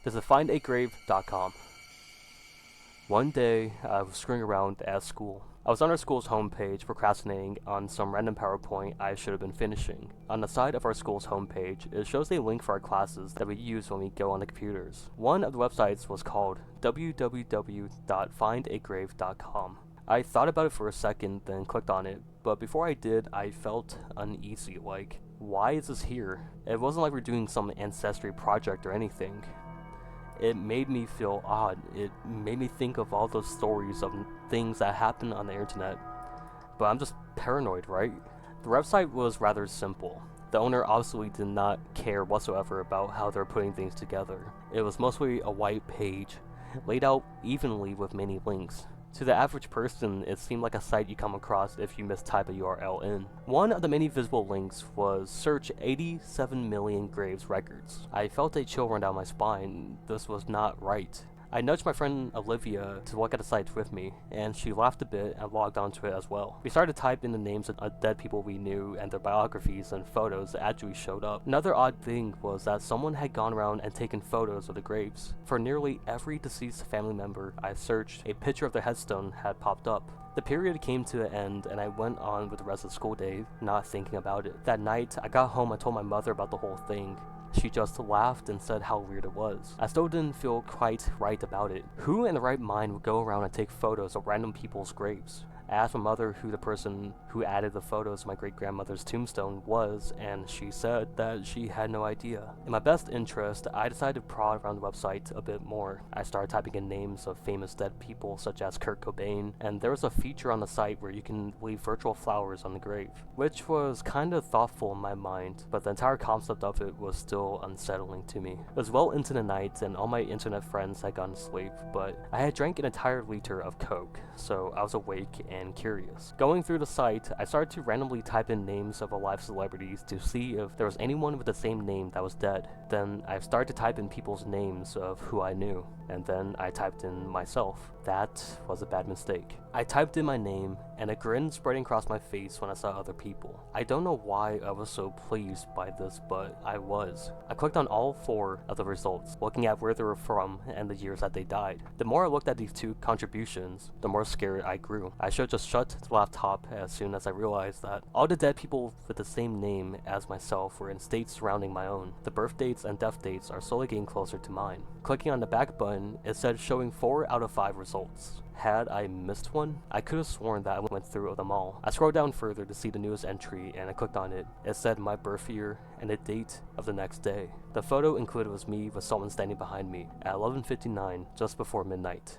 This is findagrave.com. One day, I was screwing around at school. I was on our school's homepage procrastinating on some random PowerPoint I should have been finishing. On the side of our school's homepage, it shows a link for our classes that we use when we go on the computers. One of the websites was called www.findagrave.com. I thought about it for a second, then clicked on it, but before I did, I felt uneasy, like, why is this here? It wasn't like we're doing some ancestry project or anything. It made me feel odd. It made me think of all those stories of things that happen on the internet. But I'm just paranoid, right? The website was rather simple. The owner obviously did not care whatsoever about how they're putting things together. It was mostly a white page, laid out evenly with many links. To the average person, it seemed like a site you come across if you mistype a URL in. One of the many visible links was search 87 million graves records. I felt a chill run down my spine. This was not right. I nudged my friend Olivia to look at the site with me, and she laughed a bit and logged onto it as well. We started to type in the names of dead people we knew and their biographies, and photos actually showed up. Another odd thing was that someone had gone around and taken photos of the graves. For nearly every deceased family member I searched, a picture of their headstone had popped up. The period came to an end, and I went on with the rest of the school day, not thinking about it. That night, I got home and told my mother about the whole thing. She just laughed and said how weird it was. I still didn't feel quite right about it. Who in the right mind would go around and take photos of random people's graves? I asked my mother who the person who added the photos to my great-grandmother's tombstone was, and she said that she had no idea. In my best interest, I decided to prod around the website a bit more. I started typing in names of famous dead people such as Kurt Cobain, and there was a feature on the site where you can leave virtual flowers on the grave, which was kinda thoughtful in my mind, but the entire concept of it was still unsettling to me. It was well into the night, and all my internet friends had gone to sleep, but I had drank an entire liter of Coke, so I was awake and curious. Going through the site, I started to randomly type in names of alive celebrities to see if there was anyone with the same name that was dead. Then I started to type in people's names of who I knew, and then I typed in myself. That was a bad mistake. I typed in my name, and a grin spreading across my face when I saw other people. I don't know why I was so pleased by this, but I was. I clicked on all 4 of the results, looking at where they were from and the years that they died. The more I looked at these 2 contributions, the more scared I grew. I should just shut the laptop as soon as I realized that all the dead people with the same name as myself were in states surrounding my own. The birth dates and death dates are slowly getting closer to mine. Clicking on the back button, it said showing 4 out of 5 results. Had I missed one? I could have sworn that I went through them all. I scrolled down further to see the newest entry, and I clicked on it. It said my birth year and the date of the next day. The photo included was me with someone standing behind me at 11:59, just before midnight.